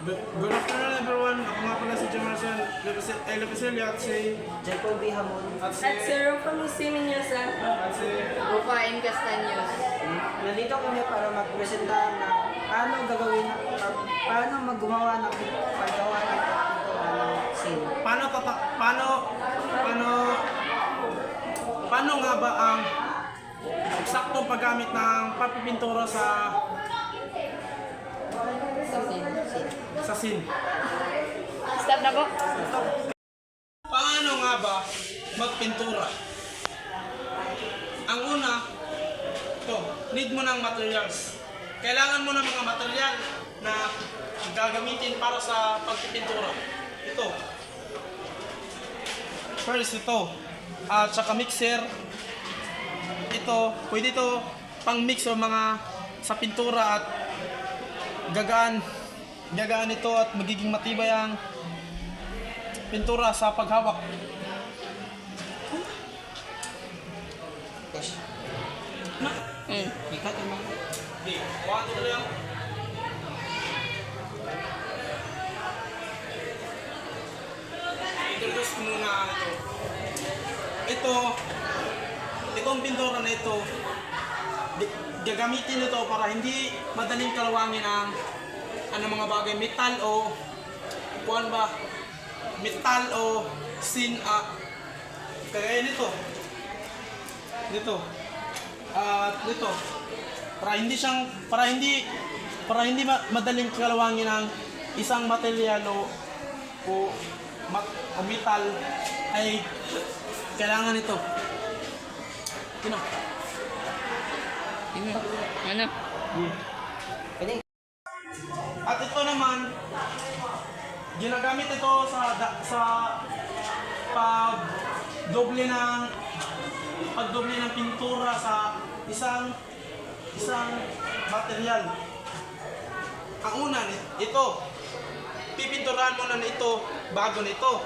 Good afternoon everyone. Ako nga pala si Jamarson Lepicelli at si Jacoby Hamon. at si At si Rafa Musiminyosa. at si Rufain Castaños. Nandito kami para magpresenta ng paano maggumawa ng paggawa ng pintura ng scene. paano nga ba ang eksaktong paggamit ng papipintura sa scene? Stop na po. Paano nga ba magpintura? Ang una, need mo ng materials. Kailangan mo ng mga material na gagamitin para sa pagpipintura. Ito. First, ito. At saka mixer. Ito, pwede ito pang mix o mga sa pintura at gagaan ito at magiging matibay ang pintura sa paghawak. Ikat naman. Okay, one, two, lang. Introduce ko muna ito. Itong pintura na ito, gagamitin ito para hindi madaling kalawangin ang mga bagay, metal o metal o sin kagaya nito. Dito. Para hindi madaling kalawangin ang isang material o metal ay kailangan ito. Ano? At ito naman, ginagamit ito sa pagdoble ng pintura sa isang material. Ang una, ito, pipinturahan mo na ito bago nito.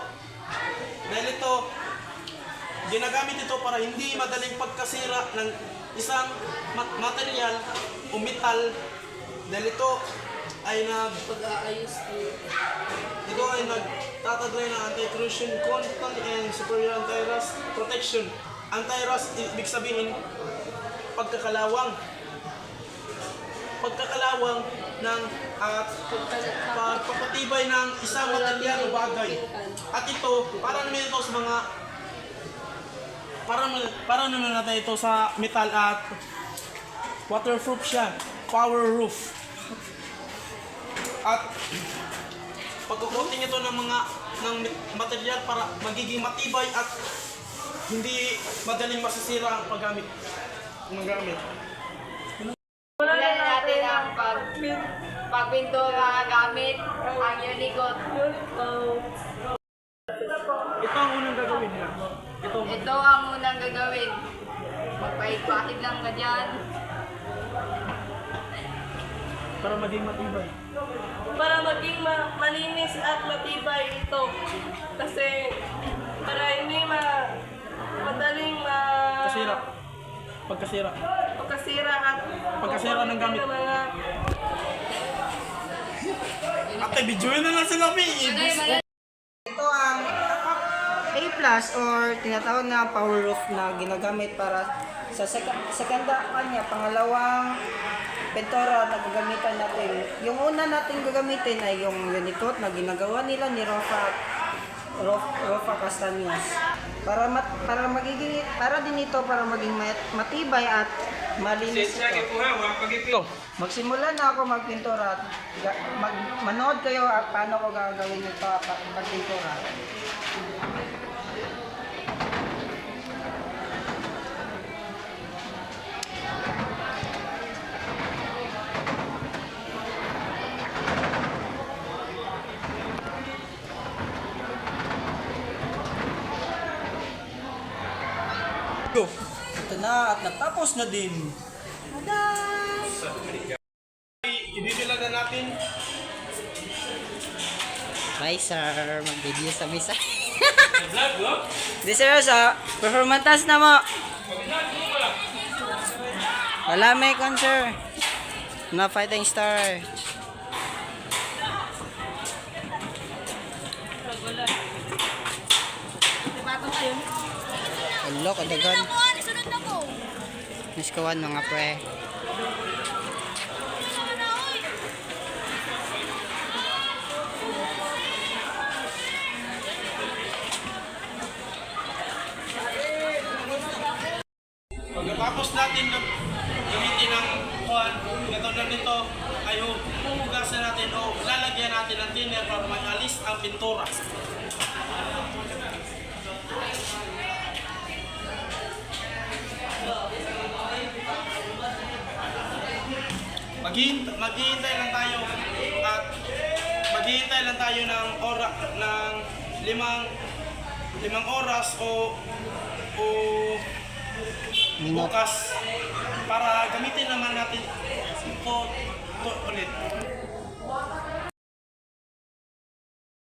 Dahil ito, ginagamit ito para hindi madaling pagkasira ng isang material o metal. Dahil ito ay nagtatagay ng anti-corrosion, constant and superior anti-rust protection. Anti-rust, ibig sabihin pagkakalawang ng pagpapatibay ng isang material o bagay. At ito, para naman natin ito sa metal at waterproof siya, power roof. At pagkukuting ito ng material para magiging matibay at hindi madaling masisira ang paggamit. Ulan natin ang pagpintura gamit ang Unicode. Ito ang unang gagawin niya. Ito ang unang gagawin. Magpahid-pahid lang ka dyan. Para maging matibay. Para maging malinis at matibay ito. Kasi para hindi madaling Pagkasira pagkasira ng gamit. Mga Ate, videoin na lang sila, Ito ang A+ or tinatawag na power roof na ginagamit para sa pangalawang pintura na gagamitan natin. Yung una natin gagamitin ay yung Unicode na ginagawa nila ni Rafa Castaños. Para din ito para maging matibay at malinis ito. Magsimula na ako magpintura at manood kayo at paano ko gagawin ito pagpintura. Ito na at natapos na din. Ibibila na natin. Bye sir, mag-video sa misa. Di sir, sa performance na mo. Wala may concert. Na fighting star. Lo, kadagan. Sunod na ko. Niskawan mga pre. Pagkatapos natin gamitin ng kuhan, katulad nito, ay huhugasan natin o lalagyan natin ng thinner para maalis ang pintura. Maghihintay lang tayo at maghihintay lang tayo ng limang oras o Minute. bukas para gamitin naman natin ito ulit.